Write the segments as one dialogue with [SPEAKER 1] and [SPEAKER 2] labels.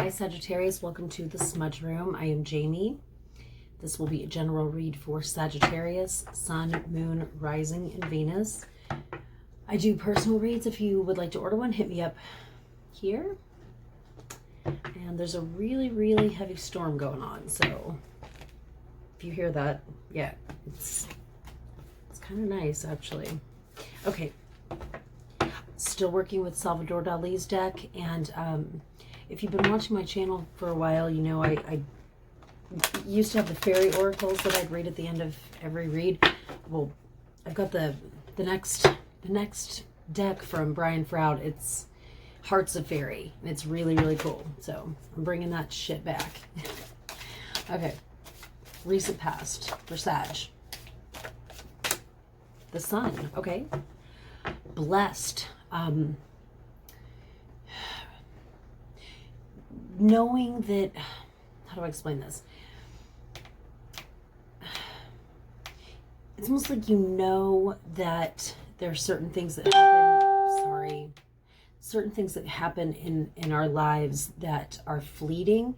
[SPEAKER 1] Hi Sagittarius, welcome to the Smudge Room. I am Jamie. This will be a general read for Sagittarius, Sun, Moon, Rising, and Venus. I do personal reads. If you would like to order one, hit me up here. And there's a really, really heavy storm going on, so if you hear that, yeah, it's kind of nice actually. Okay, still working with Salvador Dali's deck, and if you've been watching my channel for a while, you know I used to have the fairy oracles that I'd read at the end of every read. Well, I've got the next deck from Brian Froud. It's Hearts of Fairy, and it's really, really cool. So I'm bringing that shit back. Okay, recent past for Sag. The Sun, okay. Blessed. Knowing that, how do I explain this? It's almost like you know that there are certain things that happen, certain things that happen in our lives that are fleeting.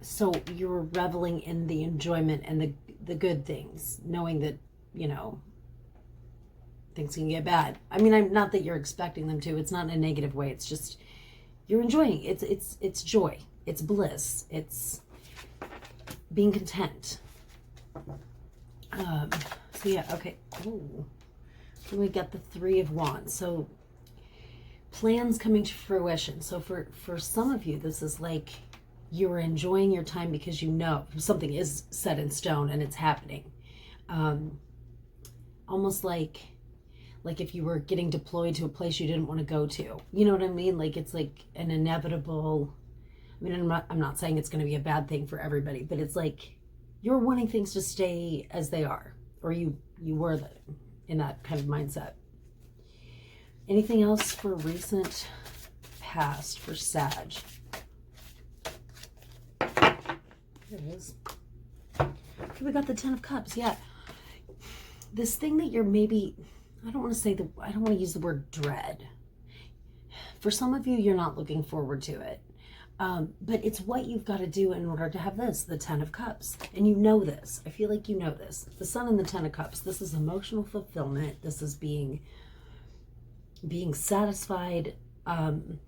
[SPEAKER 1] So you're reveling in the enjoyment and the good things, knowing that, you know, things can get bad. I mean, I'm not that you're expecting them to. It's not in a negative way. It's just you're enjoying it. It's joy. It's bliss. It's being content. So yeah, okay. Oh, then we got the Three of Wands. So plans coming to fruition. So for some of you, this is like you're enjoying your time because you know something is set in stone and it's happening. Almost like if you were getting deployed to a place you didn't want to go to. You know what I mean? Like it's like an inevitable, I mean, I'm not saying it's going to be a bad thing for everybody, but it's like you're wanting things to stay as they are, or you were in that kind of mindset. Anything else for recent past for Sag? There it is. Okay, we got the Ten of Cups. Yeah. This thing that you're maybe, I don't want to use the word dread. For some of you, you're not looking forward to it. But it's what you've got to do in order to have this, the Ten of Cups. And you know this. I feel like you know this. The Sun and the Ten of Cups. This is emotional fulfillment. This is being satisfied,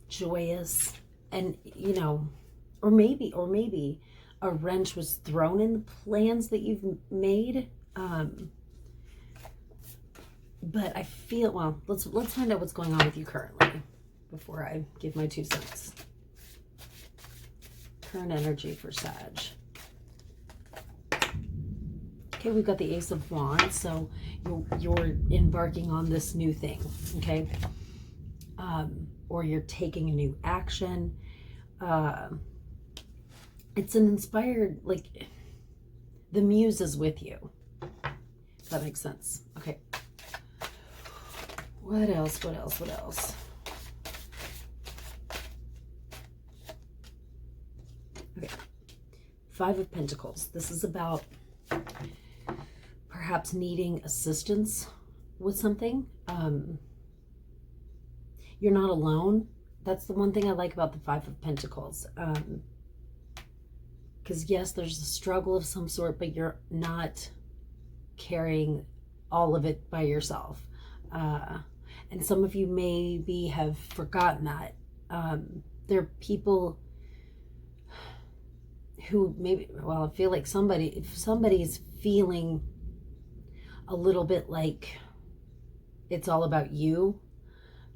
[SPEAKER 1] joyous, and, you know, or maybe a wrench was thrown in the plans that you've made. But I feel, well, let's find out what's going on with you currently before I give my 2 cents. Current energy for Sag. Okay, we've got the Ace of Wands, so you're embarking on this new thing, okay? Or you're taking a new action. It's an inspired, like, the muse is with you. If that makes sense. Okay. What else? Okay. Five of Pentacles. This is about perhaps needing assistance with something. You're not alone. That's the one thing I like about the Five of Pentacles. Because yes, there's a struggle of some sort, but you're not carrying all of it by yourself. And some of you maybe have forgotten that. There are people who maybe, well, I feel like if somebody's feeling a little bit like it's all about you,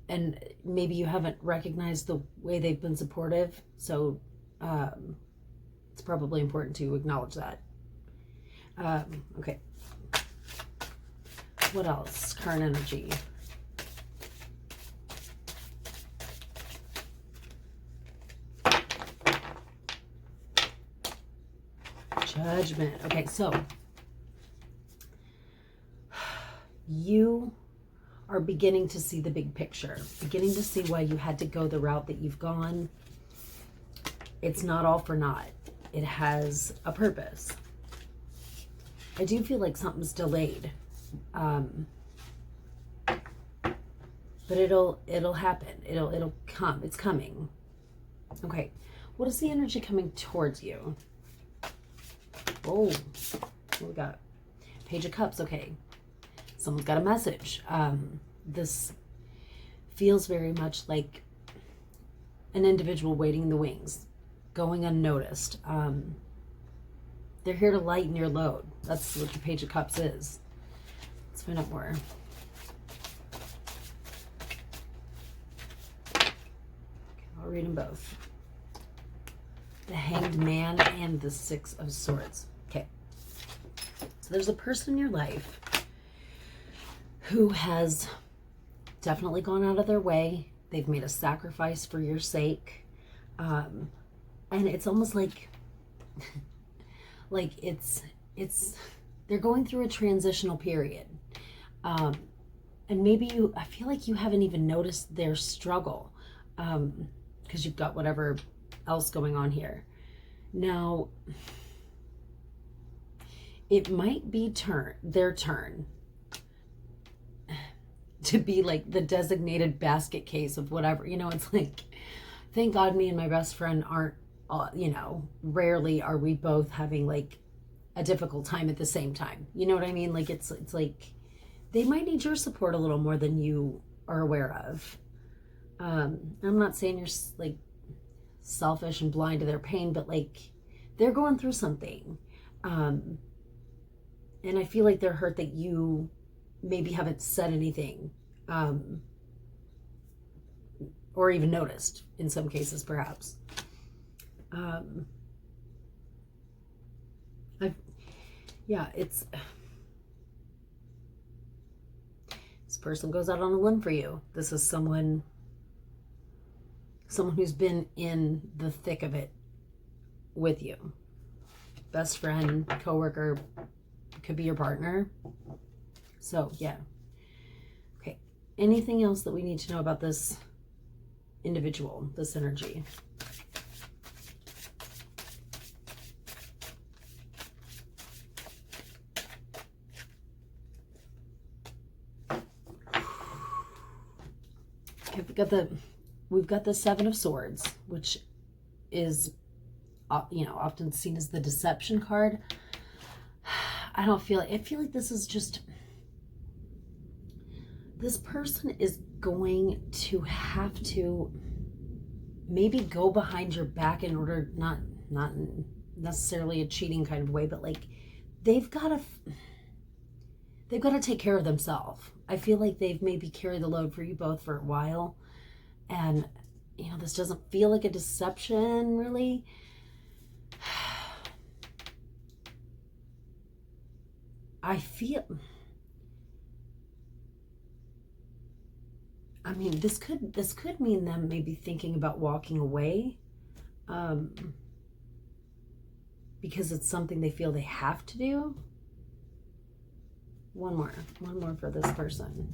[SPEAKER 1] and maybe you haven't recognized the way they've been supportive, so it's probably important to acknowledge that. Okay. What else? Current energy. Judgment. Okay, so you are beginning to see the big picture, beginning to see why you had to go the route that you've gone. It's not all for naught. It has a purpose. I do feel like something's delayed. But it'll happen. It'll come. It's coming. Okay, what is the energy coming towards you? Oh, what we got? Page of Cups. Okay, someone's got a message. This feels very much like an individual waiting in the wings, going unnoticed. They're here to lighten your load. That's what the Page of Cups is. Let's find out more. Okay, I'll read them both. The Hanged Man and the Six of Swords. Okay. So there's a person in your life who has definitely gone out of their way. They've made a sacrifice for your sake. And it's almost like they're going through a transitional period. And maybe I feel like you haven't even noticed their struggle, because you've got whatever else going on here. Now, it might be their turn to be like the designated basket case of whatever. It's like, thank God me and my best friend aren't, rarely are we both having like a difficult time at the same time. You know what I mean? Like it's like they might need your support a little more than you are aware of. I'm not saying you're like selfish and blind to their pain, but like they're going through something. And I feel like they're hurt that you maybe haven't said anything, or even noticed in some cases, perhaps. It's this person goes out on a limb for you. This is someone who's been in the thick of it with you. Best friend, coworker, could be your partner. So, yeah. Okay. Anything else that we need to know about this individual, this energy? Okay, we've got the Seven of Swords, which is, often seen as the deception card. I feel like this is just, this person is going to have to maybe go behind your back in order, not necessarily a cheating kind of way, but like they've got to take care of themselves. I feel like they've maybe carried the load for you both for a while, and this doesn't feel like a deception really. This could mean them maybe thinking about walking away, because it's something they feel they have to do. One more for this person.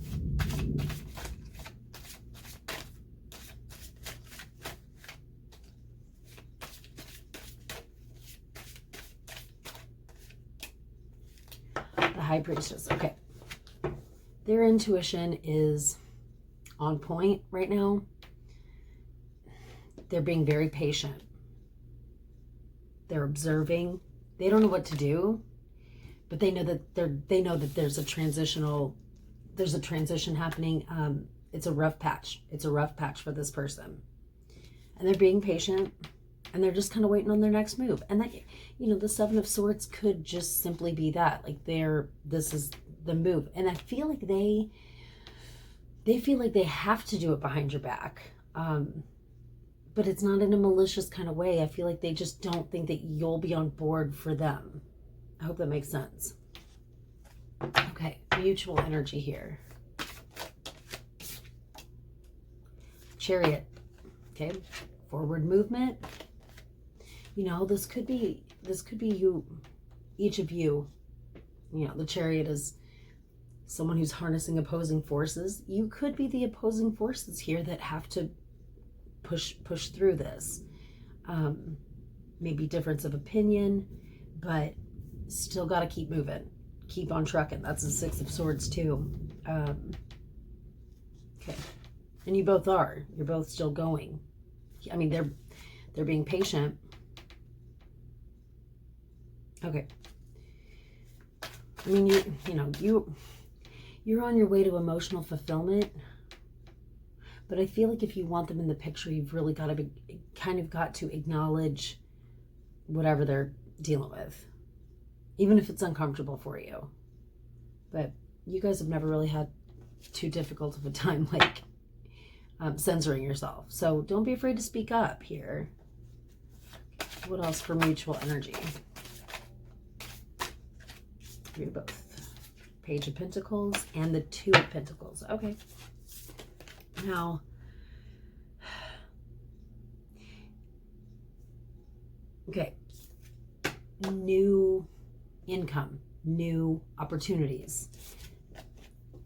[SPEAKER 1] The High Priestess. Okay. Their intuition is on point right now. They're being very patient. They're observing. They don't know what to do, but they know that there's a transition happening. It's a rough patch. It's a rough patch for this person, and they're being patient, and they're just kind of waiting on their next move. And that, the Seven of Swords could just simply be that, like this is the move. And I feel like they feel like they have to do it behind your back, but it's not in a malicious kind of way. I feel like they just don't think that you'll be on board for them. I hope that makes sense. Okay, mutual energy here. Chariot. Okay, forward movement. This could be you, each of you. The Chariot is someone who's harnessing opposing forces. You could be the opposing forces here that have to push through this. Maybe difference of opinion, but still got to keep moving, keep on trucking. That's the Six of Swords too. Okay, and you both are. You're both still going. They're They're being patient. Okay. I mean, you're on your way to emotional fulfillment, but I feel like if you want them in the picture, you've really got to acknowledge whatever they're dealing with, even if it's uncomfortable for you. But you guys have never really had too difficult of a time like censoring yourself. So don't be afraid to speak up here. What else for mutual energy? Read both. Page of Pentacles and the Two of Pentacles. Okay. Now, okay. New income, new opportunities,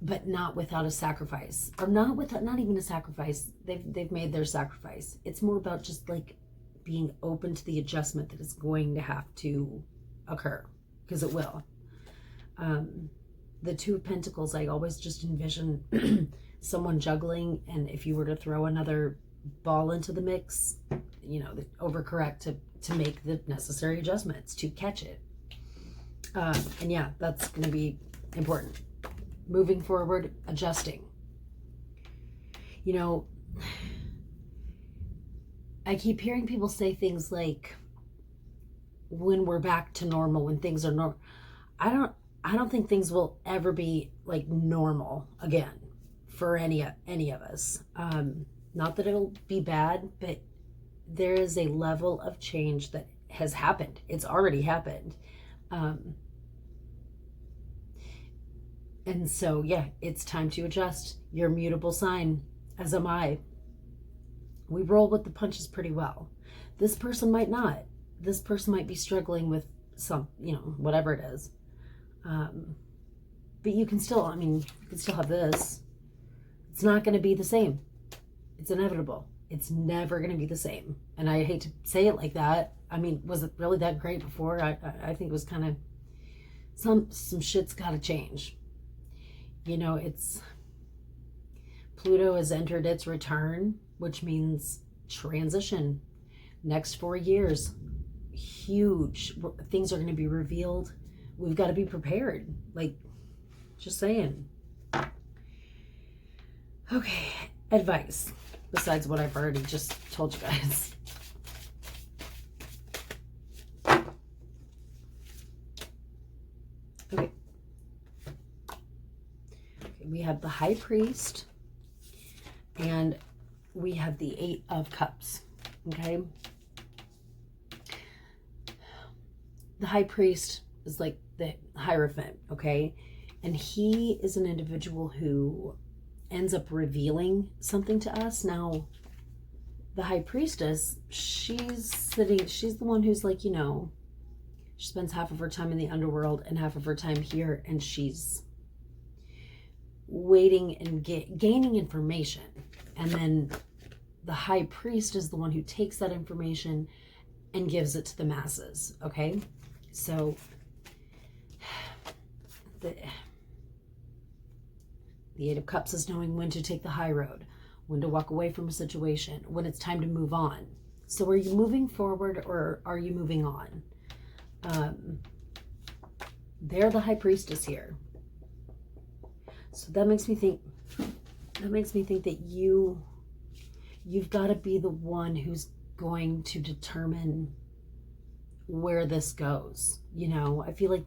[SPEAKER 1] but not without a sacrifice, or not even a sacrifice. They've made their sacrifice. It's more about just like being open to the adjustment that is going to have to occur, because it will. The Two of Pentacles, I always just envision someone juggling, and if you were to throw another ball into the mix, overcorrect to make the necessary adjustments to catch it. And yeah, that's going to be important. Moving forward, adjusting. I keep hearing people say things like, when we're back to normal, when things are normal. I don't think things will ever be like normal again for any of us. Not that it'll be bad, but there is a level of change that has happened. It's already happened. And so, yeah, it's time to adjust. You're a mutable sign, as am I. We roll with the punches pretty well. This person might not. This person might be struggling with some, whatever it is. But you can still, you can still have this. It's not going to be the same. It's inevitable. It's never going to be the same. And I hate to say it like that. Was it really that great before? I think it was kind of, some shit's got to change. It's, Pluto has entered its return, which means transition. Next 4 years, huge things are going to be revealed. We've got to be prepared. Just saying. Okay, advice. Besides what I've already just told you guys. Okay. We have the High Priest, and we have the Eight of Cups. Okay. The High Priest is like the Hierophant, okay? And he is an individual who ends up revealing something to us. Now, the High Priestess, she's the one who's like, she spends half of her time in the underworld and half of her time here, and she's waiting and gaining information. And then the High Priest is the one who takes that information and gives it to the masses, okay? So the Eight of Cups is knowing when to take the high road, when to walk away from a situation, when it's time to move on. So are you moving forward or are you moving on? They're the High Priestess here. So that makes me think that you've got to be the one who's going to determine where this goes. I feel like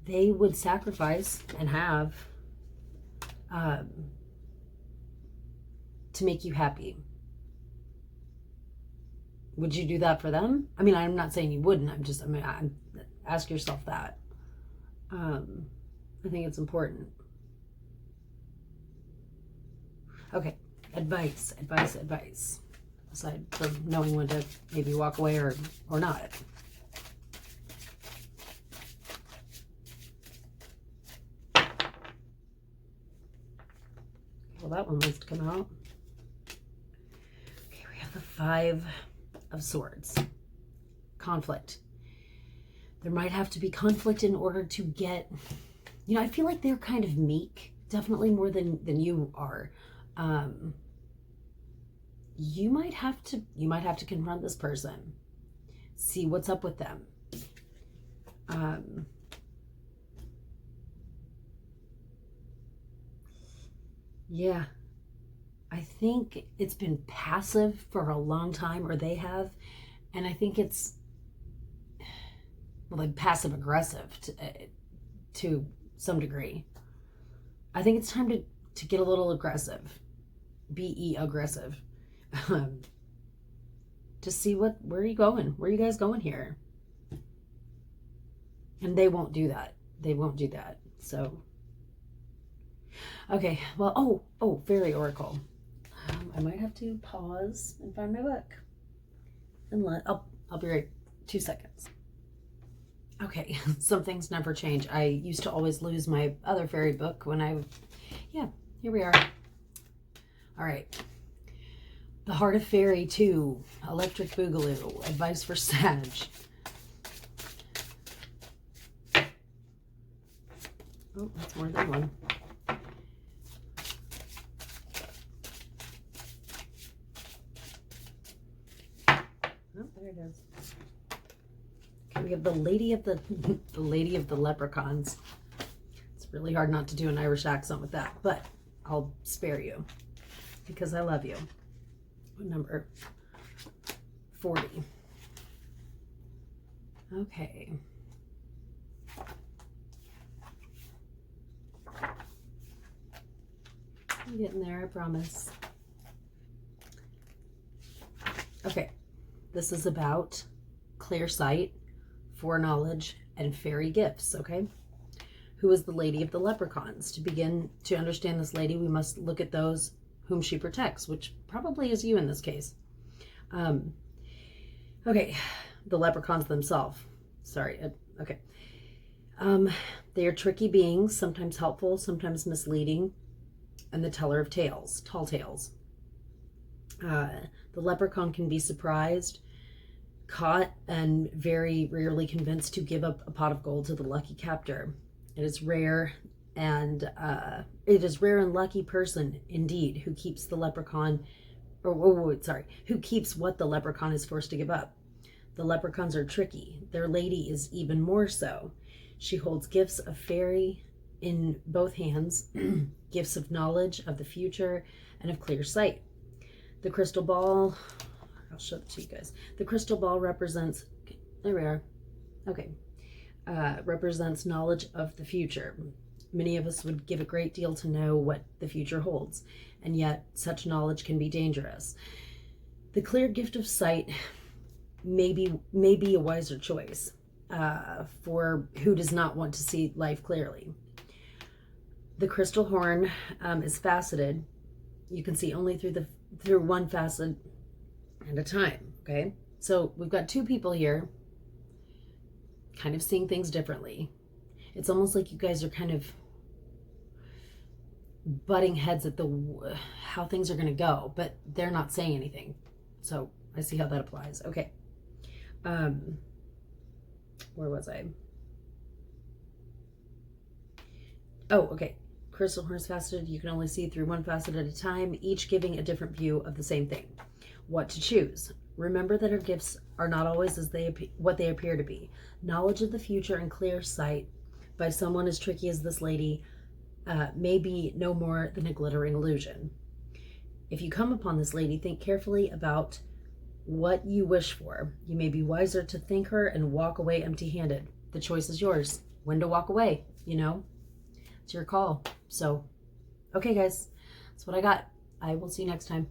[SPEAKER 1] they would sacrifice and have to make you happy. Would you do that for them? I'm not saying you wouldn't. Ask yourself that. I think it's important. Okay, advice. Aside from knowing when to maybe walk away or not. Well, that one wants to come out. Okay, we have the Five of Swords. Conflict. There might have to be conflict in order to get, I feel like they're kind of meek, definitely more than you are. you might have to confront this person, see what's up with them. Yeah, I think it's been passive for a long time, or they have, and I think it's, well, like passive aggressive to some degree. I think it's time to get a little aggressive, be aggressive, to see where are you going? Where are you guys going here? And they won't do that. They won't do that. So, okay. Well, oh, Fairy Oracle. I might have to pause and find my book. And I'll be right. 2 seconds. Okay, some things never change. I used to always lose my other fairy book yeah, here we are. All right. The Heart of Fairy 2, Electric Boogaloo, Advice for Sag. Oh, that's more than one. Oh, there it is. Okay, we have the Lady of the Lady of the Leprechauns. It's really hard not to do an Irish accent with that, but I'll spare you because I love you. Number 40. Okay. I'm getting there, I promise. Okay, this is about clear sight, foreknowledge, and fairy gifts, okay? Who is the Lady of the Leprechauns? To begin to understand this lady, we must look at those whom she protects, which probably is you in this case. Okay, the leprechauns themselves. Sorry, okay. They are tricky beings, sometimes helpful, sometimes misleading, and the teller of tales, tall tales. The leprechaun can be surprised, caught, and very rarely convinced to give up a pot of gold to the lucky captor. It is rare and lucky person indeed who keeps the leprechaun, who keeps what the leprechaun is forced to give up. The leprechauns are tricky. Their lady is even more so. She holds gifts of fairy in both hands, gifts of knowledge of the future and of clear sight. The crystal ball, I'll show it to you guys. The crystal ball represents, there we are, okay, represents knowledge of the future. Many of us would give a great deal to know what the future holds, and yet such knowledge can be dangerous. The clear gift of sight may be a wiser choice for who does not want to see life clearly. The crystal horn is faceted. You can see only through one facet at a time, okay? So we've got two people here kind of seeing things differently. It's almost like you guys are kind of butting heads at how things are going to go, but they're not saying anything. So I see how that applies. Okay. Where was I? Oh, okay. Crystal horns faceted. You can only see through one facet at a time, each giving a different view of the same thing. What to choose? Remember that our gifts are not always what they appear to be. Knowledge of the future and clear sight by someone as tricky as this lady may be no more than a glittering illusion. If you come upon this lady, think carefully about what you wish for. You may be wiser to thank her and walk away empty-handed. The choice is yours. When to walk away, It's your call. So, okay, guys, that's what I got. I will see you next time.